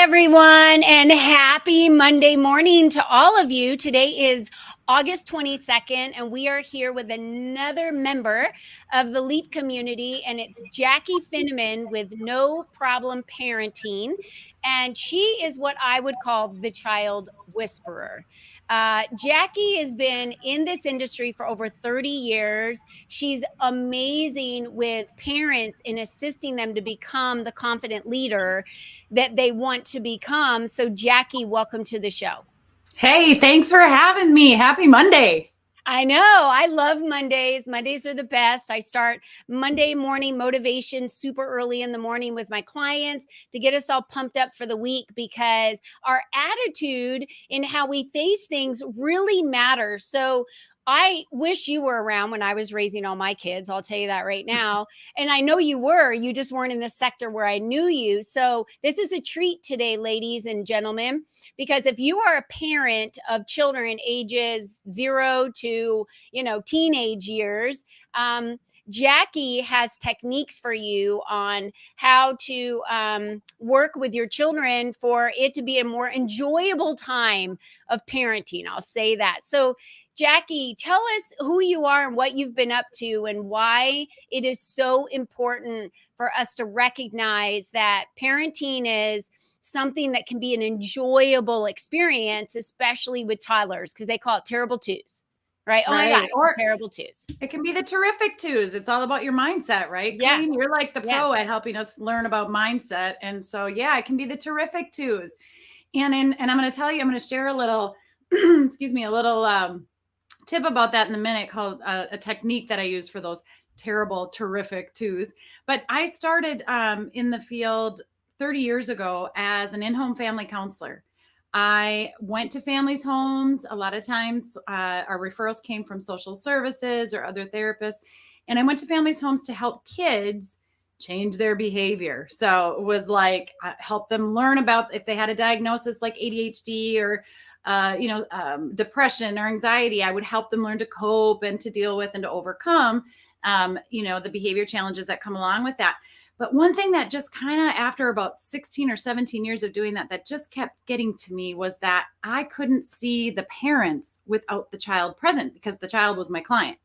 everyone, and happy Monday morning to all of you. Today is August 22nd, and we are here with another member of the LEAP community, and it's Jaci Finneman with No Problem Parenting. And she is what I would call the child whisperer. Jaci has been in this industry for over 30 years. She's amazing with parents in assisting them to become the confident leader that they want to become. So, Jaci, welcome to the show. Hey, thanks for having me. Happy Monday. I know. I love Mondays. Mondays are the best. I start Monday morning motivation super early in the morning with my clients to get us all pumped up for the week, because our attitude in how we face things really matters. So, I wish you were around when I was raising all my kids. I'll tell you that right now. And I know you were. You just weren't in the sector where I knew you. So, this is a treat today, ladies and gentlemen, because if you are a parent of children ages 0 to teenage years, Jaci has techniques for you on how to work with your children for it to be a more enjoyable time of parenting. I'll say that. So, Jaci, tell us who you are and what you've been up to, and why it is so important for us to recognize that parenting is something that can be an enjoyable experience, especially with toddlers, because they call it terrible twos, right? Oh my gosh, Or terrible twos. it can be the terrific twos. It's all about your mindset, right? Yeah. Colleen, you're like the Yeah. pro at helping us learn about mindset. And so, yeah, it can be the terrific twos. And I'm going to tell you, I'm going to share a little, excuse me, a little tip about that in a minute, called a technique that I use for those terrible, terrific twos. But I started in the field 30 years ago as an in-home family counselor. I went to families' homes. A lot of times our referrals came from social services or other therapists. And I went to families' homes to help kids change their behavior. So it was like help them learn about if they had a diagnosis like ADHD or depression or anxiety. I would help them learn to cope and to deal with and to overcome, the behavior challenges that come along with that. But one thing that just kind of, after about 16 or 17 years of doing that just kept getting to me was that I couldn't see the parents without the child present, because the child was my client.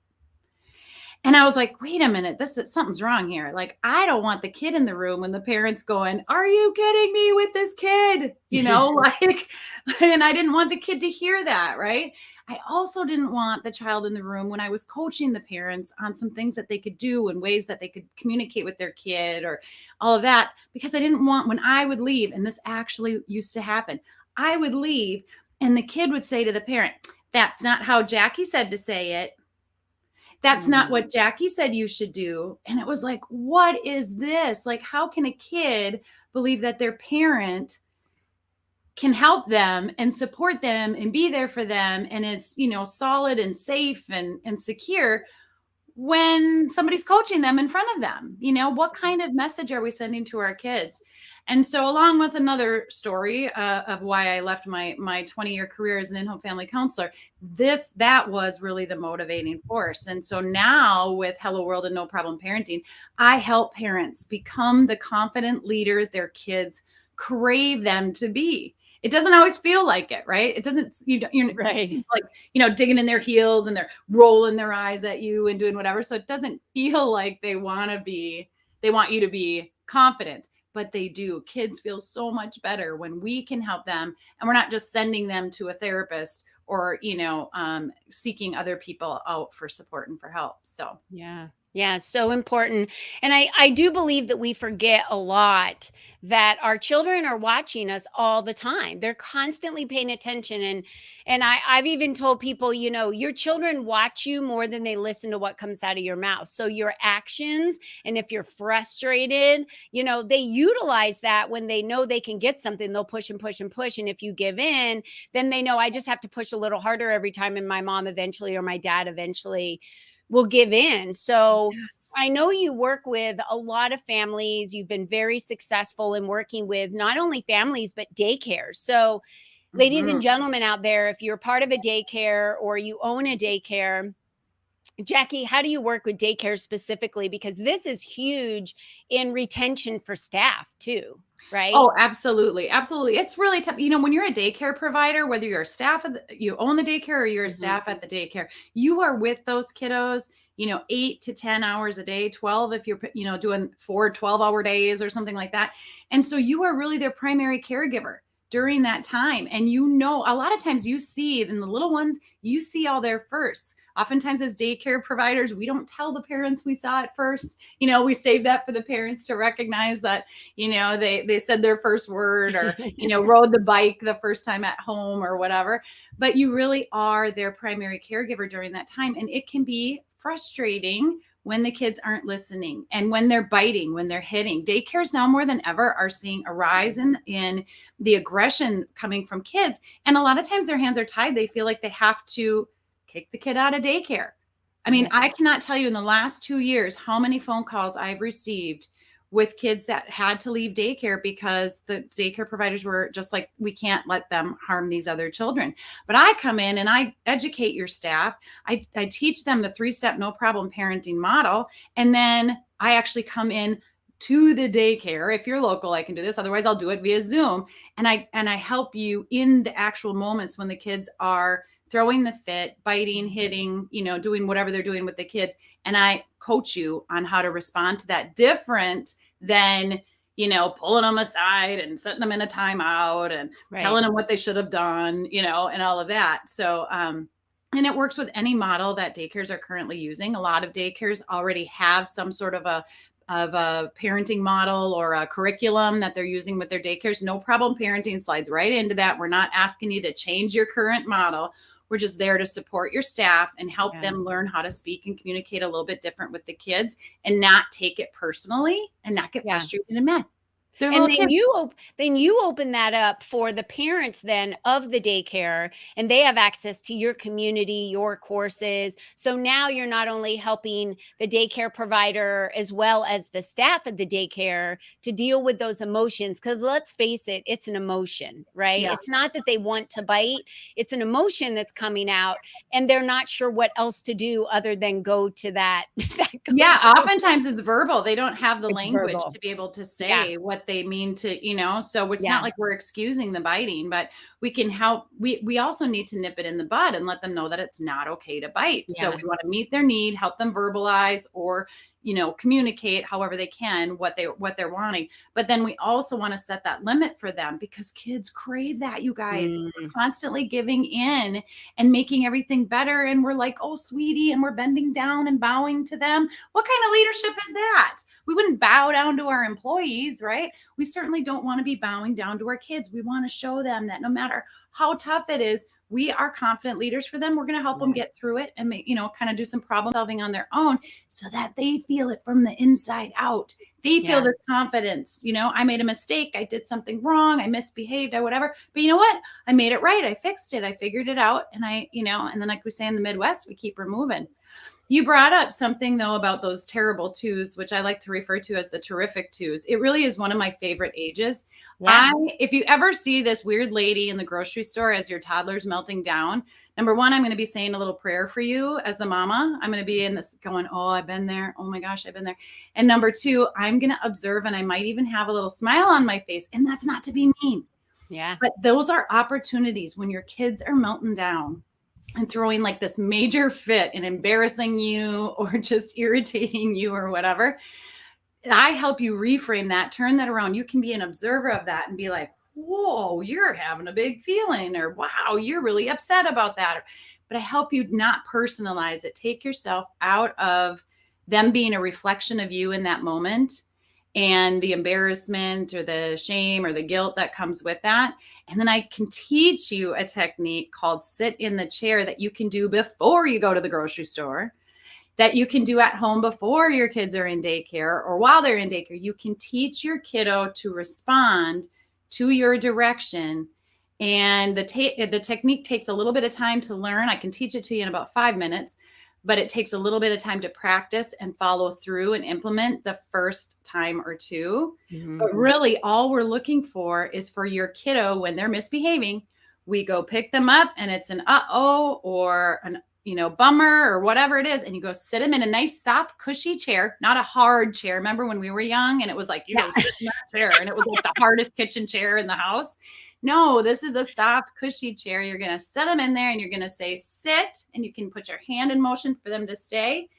And I was like, wait a minute, something's wrong here. Like, I don't want the kid in the room when the parent's going, are you kidding me with this kid? And I didn't want the kid to hear that, right? I also didn't want the child in the room when I was coaching the parents on some things that they could do and ways that they could communicate with their kid or all of that, because I didn't want, when I would leave, and this actually used to happen, I would leave and the kid would say to the parent, that's not how Jaci said to say it. That's not what Jaci said you should do. And it was like, what is this? Like, how can a kid believe that their parent can help them and support them and be there for them and is, solid and safe and secure when somebody's coaching them in front of them? What kind of message are we sending to our kids? And so, along with another story of why I left my 20-year career as an in-home family counselor, that was really the motivating force. And so now with Hello World and No Problem Parenting, I help parents become the confident leader their kids crave them to be. It doesn't always feel like it, right? It doesn't, you're Right. like, digging in their heels and they're rolling their eyes at you and doing whatever. So it doesn't feel like they want you to be confident, but they do. Kids feel so much better when we can help them, and we're not just sending them to a therapist or, seeking other people out for support and for help. So, Yeah. Yeah, so important. And I do believe that we forget a lot that our children are watching us all the time. They're constantly paying attention. And I've even told people, your children watch you more than they listen to what comes out of your mouth. So your actions, and if you're frustrated, they utilize that. When they know they can get something, they'll push and push and push. And if you give in, then they know I just have to push a little harder every time, and my mom eventually or my dad eventually will give in. So yes. I know you work with a lot of families. You've been very successful in working with not only families, but daycares. So, ladies and gentlemen out there, if you're part of a daycare or you own a daycare, Jaci, how do you work with daycare specifically? Because this is huge in retention for staff too. right? Oh, absolutely. Absolutely. It's really tough. When you're a daycare provider, whether you're a staff you own the daycare or you're a Mhm. staff at the daycare, you are with those kiddos, 8 to 10 hours a day, 12 if you're, doing 4 12-hour days or something like that. And so you are really their primary caregiver during that time. And a lot of times you see in the little ones, you see all their firsts. Oftentimes as daycare providers, we don't tell the parents we saw it first. We save that for the parents to recognize that they said their first word, or rode the bike the first time at home or whatever. But you really are their primary caregiver during that time, and it can be frustrating when the kids aren't listening and when they're biting, when they're hitting. Daycares now more than ever are seeing a rise in the aggression coming from kids, and a lot of times their hands are tied. They feel like they have to kick the kid out of daycare. I mean, Yeah. I cannot tell you in the last 2 years how many phone calls I've received with kids that had to leave daycare because the daycare providers were just like, we can't let them harm these other children. But I come in and I educate your staff. I teach them the 3-step no problem parenting model. And then I actually come in to the daycare. If you're local, I can do this. Otherwise, I'll do it via Zoom. And I help you in the actual moments when the kids are throwing the fit, biting, hitting, doing whatever they're doing with the kids. And I coach you on how to respond to that different than, pulling them aside and setting them in a timeout and Right. telling them what they should have done, and all of that. So, and it works with any model that daycares are currently using. A lot of daycares already have some sort of a parenting model or a curriculum that they're using with their daycares. No problem parenting slides right into that. We're not asking you to change your current model. We're just there to support your staff and help Yeah. them learn how to speak and communicate a little bit different with the kids and not take it personally and not get Yeah. frustrated and mad. They're And little kids. then you open that up for the parents then of the daycare, and they have access to your community, your courses. So now you're not only helping the daycare provider as well as the staff of the daycare to deal with those emotions, cuz let's face it, it's an emotion, right? Yeah. It's not that they want to bite, it's an emotion that's coming out, and they're not sure what else to do other than go to that go Yeah, to the oftentimes it's verbal. They don't have the it's language verbal. to be able to Yeah. say what they mean to, so it's not Yeah. like we're excusing the biting, but we can help. We also need to nip it in the bud and let them know that it's not okay to bite. So Yeah. we want to meet their need, help them verbalize or, communicate however they can what they're wanting. But then we also want to set that limit for them because kids crave that, you guys. Mm. We're constantly giving in and making everything better, and we're like, "Oh, sweetie," and we're bending down and bowing to them. What kind of leadership is that? We wouldn't bow down to our employees, right? We certainly don't want to be bowing down to our kids. We want to show them that no matter how tough it is, we are confident leaders for them. We're going to help them Yeah. get through it and make, kind of do some problem solving on their own so that they feel it from the inside out. They feel Yeah. this confidence. I made a mistake. I did something wrong. I misbehaved. I whatever. But you know what? I made it right. I fixed it. I figured it out. And and then like we say in the Midwest, we keep removing. You brought up something though about those terrible twos, which I like to refer to as the terrific twos. It really is one of my favorite ages. Yeah. If you ever see this weird lady in the grocery store as your toddler's melting down, number one, I'm going to be saying a little prayer for you as the mama. I'm going to be in this going, oh, I've been there. Oh my gosh, I've been there. And number two, I'm going to observe and I might even have a little smile on my face. And that's not to be mean, Yeah. but those are opportunities when your kids are melting down and throwing like this major fit and embarrassing you or just irritating you or whatever. I help you reframe that, turn that around. You can be an observer of that and be like, whoa, you're having a big feeling, or wow, you're really upset about that. But I help you not personalize it. Take yourself out of them being a reflection of you in that moment and the embarrassment or the shame or the guilt that comes with that. And then I can teach you a technique called sit in the chair that you can do before you go to the grocery store, that you can do at home before your kids are in daycare or while they're in daycare. You can teach your kiddo to respond to your direction. And the technique takes a little bit of time to learn. I can teach it to you in about 5 minutes, but it takes a little bit of time to practice and follow through and implement the first time or two. Mhm. But really, all we're looking for is for your kiddo, when they're misbehaving, we go pick them up and it's an uh-oh or an bummer or whatever it is, and you go sit them in a nice, soft, cushy chair, not a hard chair. Remember when we were young and it was like, you Yeah. go sit in that chair, and it was like the hardest kitchen chair in the house. No, this is a soft, cushy chair. You're going to set them in there and you're going to say, sit, and you can put your hand in motion for them to stay.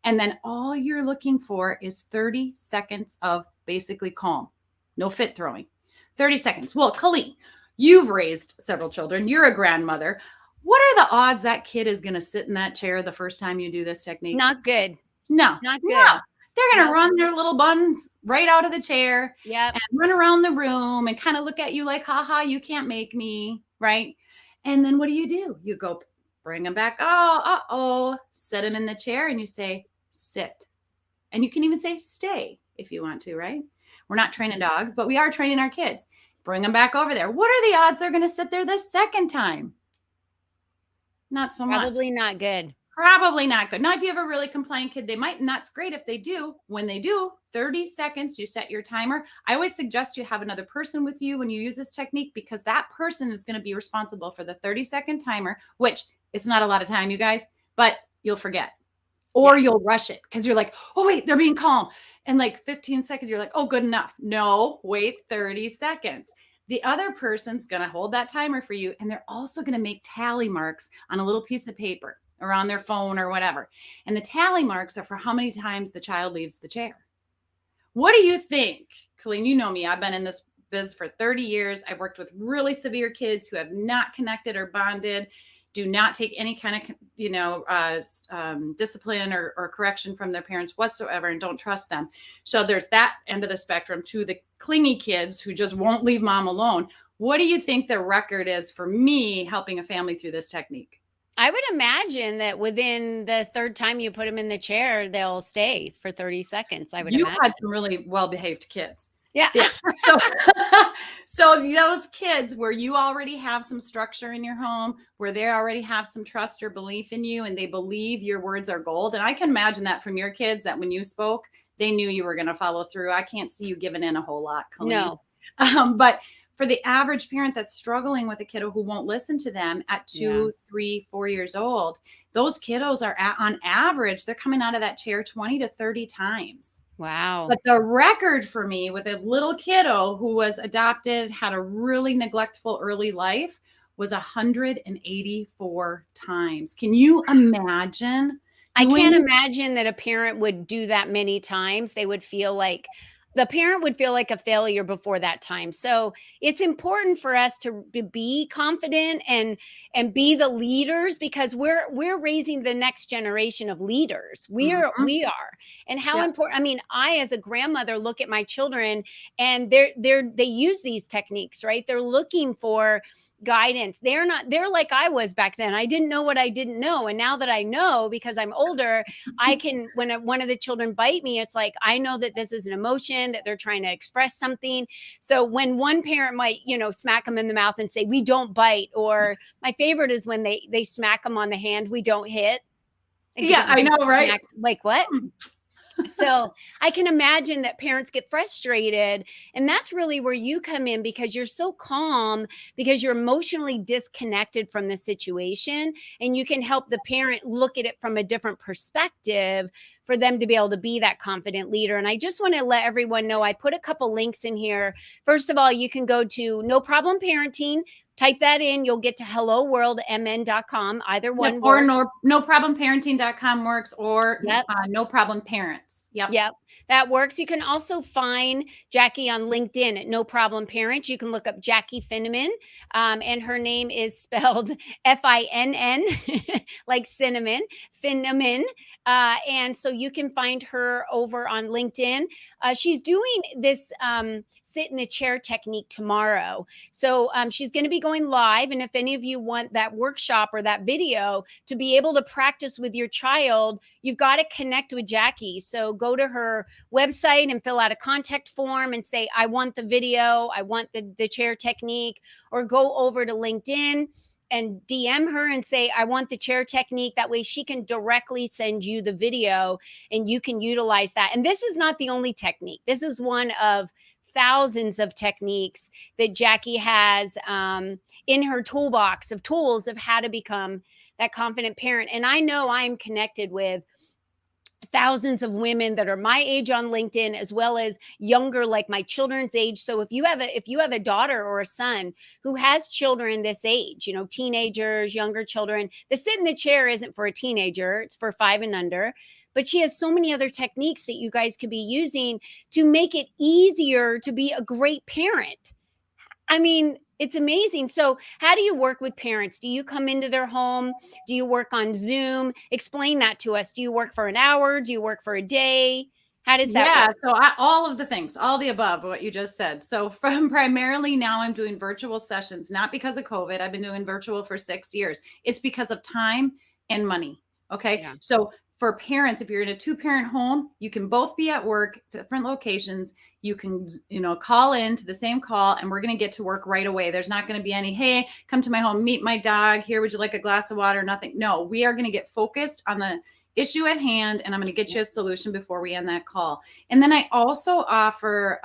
And then all you're looking for is 30 seconds of basically calm, no fit throwing. 30 seconds. Well, Colleen, you've raised several children. You're a grandmother. What are the odds that kid is going to sit in that chair the first time you do this technique? Not good. No, Not no. good. They're going to Nope. run their little buns right out of the chair Yep. and run around the room and kind of look at you like, haha, you can't make me, right? And then what do? You go bring them back. Oh, set them in the chair and you say, sit. And you can even say stay if you want to, right? We're not training dogs, but we are training our kids. Bring them back over there. What are the odds they're going to sit there the second time? Not so much. Probably not good. Probably not good. Now, if you have a really compliant kid, they might, and that's great if they do. When they do, 30 seconds, you set your timer. I always suggest you have another person with you when you use this technique, because that person is going to be responsible for the 30-second timer, which it's not a lot of time, you guys, but you'll forget. Or you'll rush it because you're like, oh, wait, they're being calm. And like 15 seconds, you're like, oh, good enough. No, wait 30 seconds. The other person's going to hold that timer for you. And they're also going to make tally marks on a little piece of paper or on their phone or whatever. And the tally marks are for how many times the child leaves the chair. What do you think? Colleen, you know me. I've been in this biz for 30 years. I've worked with really severe kids who have not connected or bonded, do not take any kind of, discipline or correction from their parents whatsoever, and don't trust them. So there's that end of the spectrum to the clingy kids who just won't leave mom alone. What do you think the record is for me helping a family through this technique? I would imagine that within the third time you put them in the chair, they'll stay for 30 seconds. I would You imagine. had some really well-behaved kids. Yeah. So those kids where you already have some structure in your home, where they already have some trust or belief in you, and they believe your words are gold. And I can imagine that from your kids, that when you spoke, they knew you were going to follow through. I can't see you giving in a whole lot, Colleen. No. But for the average parent that's struggling with a kiddo who won't listen to them at 2, 3, 4 years old, those kiddos are on average, they're coming out of that chair 20 to 30 times. Wow. But the record for me with a little kiddo who was adopted, had a really neglectful early life, was 184 times. Can you imagine? I can't imagine that a parent would do that many times. The parent would feel like a failure before that time. So it's important for us to be confident and be the leaders, because we're raising the next generation of leaders. We are. And how important. I mean, I, as a grandmother, look at my children and they use these techniques, right? They're looking for guidance. They're like I was back then. I didn't know what I didn't know. And now that I know, because I'm older, I can, when one of the children bite me, it's like, I know that this is an emotion, that they're trying to express something. So when one parent might, smack them in the mouth and say, we don't bite, or my favorite is when they smack them on the hand, we don't hit. Yeah, I know, right? Like what? So I can imagine that parents get frustrated, and that's really where you come in, because you're so calm, because you're emotionally disconnected from the situation, and you can help the parent look at it from a different perspective for them to be able to be that confident leader. And I just want to let everyone know, I put a couple links in here. First of all, you can go to No Problem Parenting. Type that in, you'll get to helloworldmn.com. Either one or works. noproblemparenting.com works, or No Problem Parents. Yep, that works. You can also find Jaci on LinkedIn at No Problem Parent. You can look up Jaci Finneman, and her name is spelled Finn, like cinnamon, Finneman. And so you can find her over on LinkedIn. She's doing this sit in the chair technique tomorrow. So she's going to be going live. And if any of you want that workshop or that video to be able to practice with your child, you've got to connect with Jaci. So go to her website and fill out a contact form and say, I want the video, I want the chair technique, or go over to LinkedIn and DM her and say, I want the chair technique. That way she can directly send you the video and you can utilize that. And this is not the only technique. This is one of thousands of techniques that Jaci has in her toolbox of tools of how to become that confident parent. And I know I'm connected with thousands of women that are my age on LinkedIn, as well as younger, like my children's age. So if you have a daughter or a son who has children this age, you know, teenagers, younger children, the sit in the chair isn't for a teenager, it's for 5 and under. But she has so many other techniques that you guys could be using to make it easier to be a great parent. I mean, it's amazing. So, how do you work with parents? Do you come into their home? Do you work on Zoom? Explain that to us. Do you work for an hour? Do you work for a day? How does that Yeah, work? so all of the things, all the above, what you just said. So from primarily now I'm doing virtual sessions, not because of COVID. I've been doing virtual for 6 years. It's because of time and money. Okay. Yeah. So for parents, if you're in a two-parent home, you can both be at work, different locations. You can, call in to the same call and we're going to get to work right away. There's not going to be any, hey, come to my home, meet my dog. Here, would you like a glass of water? Nothing. No, we are going to get focused on the issue at hand and I'm going to get you a solution before we end that call. And then I also offer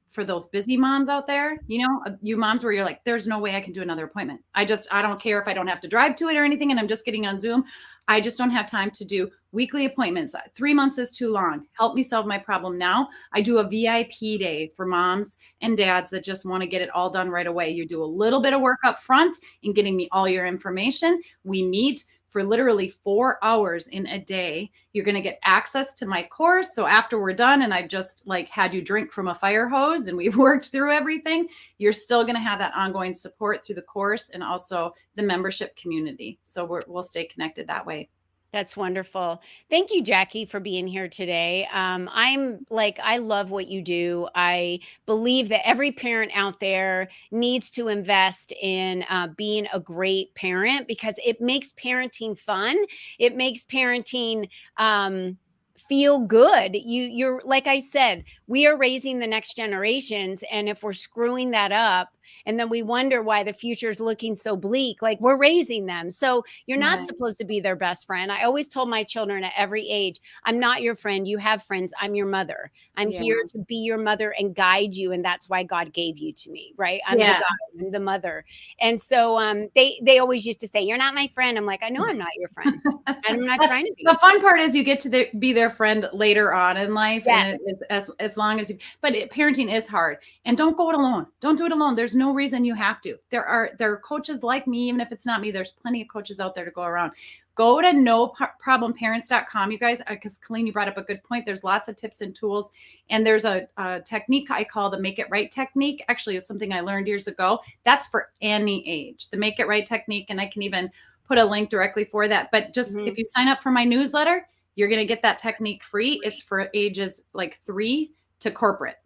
for those busy moms out there, you moms where you're like, there's no way I can do another appointment. I don't care if I don't have to drive to it or anything and I'm just getting on Zoom. I just don't have time to do weekly appointments. 3 months is too long. Help me solve my problem now. I do a VIP day for moms and dads that just want to get it all done right away. You do a little bit of work up front in getting me all your information. We meet for literally 4 hours in a day. You're going to get access to my course. So after we're done and I've just like had you drink from a fire hose and we've worked through everything, you're still going to have that ongoing support through the course and also the membership community. So we'll stay connected that way. That's wonderful. Thank you, Jaci, for being here today. I love what you do. I believe that every parent out there needs to invest in being a great parent because it makes parenting fun. It makes parenting feel good. You're like I said, we are raising the next generations, and if we're screwing that up, and then we wonder why the future is looking so bleak. Like we're raising them. So you're not Right. supposed to be their best friend. I always told my children at every age, I'm not your friend. You have friends. I'm your mother. I'm Yeah. here to be your mother and guide you. And that's why God gave you to me, right? I'm the Yeah. guide, I'm the mother. And so they always used to say, you're not my friend. I'm like, I know I'm not your friend. I'm not trying to be. The fun part is you get to be their friend later on in life. Yes. And it is as long as parenting is hard and don't go it alone. Don't do it alone. There's no reason you have to. There are coaches like me, even if it's not me, there's plenty of coaches out there to go around. Go to noproblemparents.com, you guys, because Colleen, you brought up a good point. There's lots of tips and tools. And there's a technique I call the Make It Right technique. Actually, it's something I learned years ago. That's for any age, the Make It Right technique. And I can even put a link directly for that. But just if you sign up for my newsletter, you're going to get that technique free. It's for ages like 3 to corporate.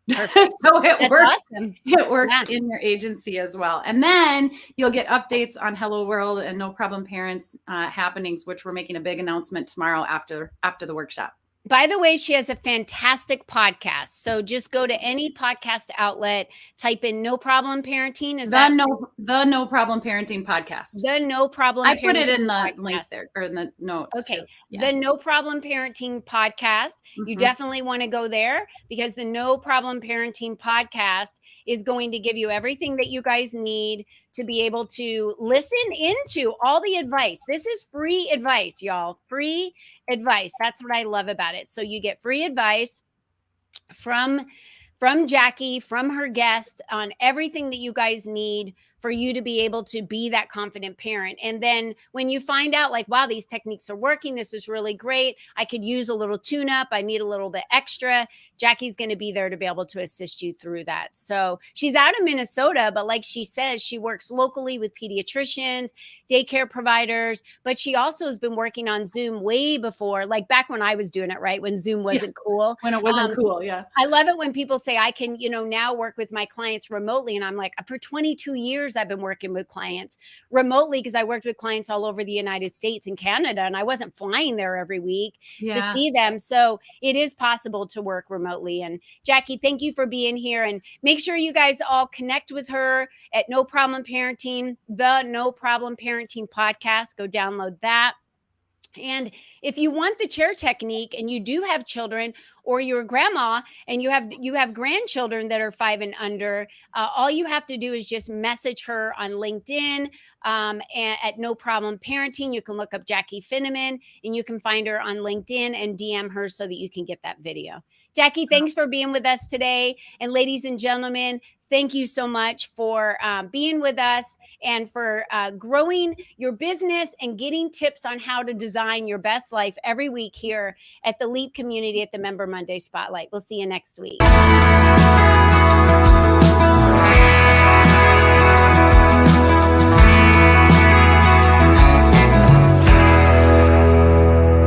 Perfect. So That's works. awesome. It works Yeah. in your agency as well. And then you'll get updates on Hello World and No Problem Parents happenings, which we're making a big announcement tomorrow after the workshop. By the way, she has a fantastic podcast. So just go to any podcast outlet, type in No Problem Parenting. Is that the No Problem Parenting podcast? the No Problem I Parenting put it in the podcast? link there or in the notes. Okay. Too. Yeah. The No Problem Parenting podcast. You definitely want to go there because the No Problem Parenting podcast is going to give you everything that you guys need to be able to listen into all the advice. This is free advice, y'all. Free advice. That's what I love about it. So you get free advice from Jaci, from her guests on everything that you guys need for you to be able to be that confident parent. And then when you find out like, wow, these techniques are working, this is really great. I could use a little tune up. I need a little bit extra. Jaci's going to be there to be able to assist you through that. So she's out of Minnesota, but like she says, she works locally with pediatricians, daycare providers, but she also has been working on Zoom way before, like back when I was doing it, right? When Zoom wasn't cool. When it wasn't cool. Yeah. I love it when people say I can, now work with my clients remotely. And I'm like, for 22 years, I've been working with clients remotely because I worked with clients all over the United States and Canada. And I wasn't flying there every week to see them. So it is possible to work remotely. And Jaci, thank you for being here. And make sure you guys all connect with her at No Problem Parenting, the No Problem Parenting podcast. Go download that. And if you want the chair technique and you do have children, or you're a grandma and you have grandchildren that are 5 and under, all you have to do is just message her on LinkedIn, and at No Problem Parenting. You can look up Jaci Finneman and you can find her on LinkedIn and DM her so that you can get that video. Jaci, thanks for being with us today. And ladies and gentlemen, thank you so much for being with us and for growing your business and getting tips on how to design your best life every week here at the Leap community at the Member Monday Spotlight. We'll see you next week.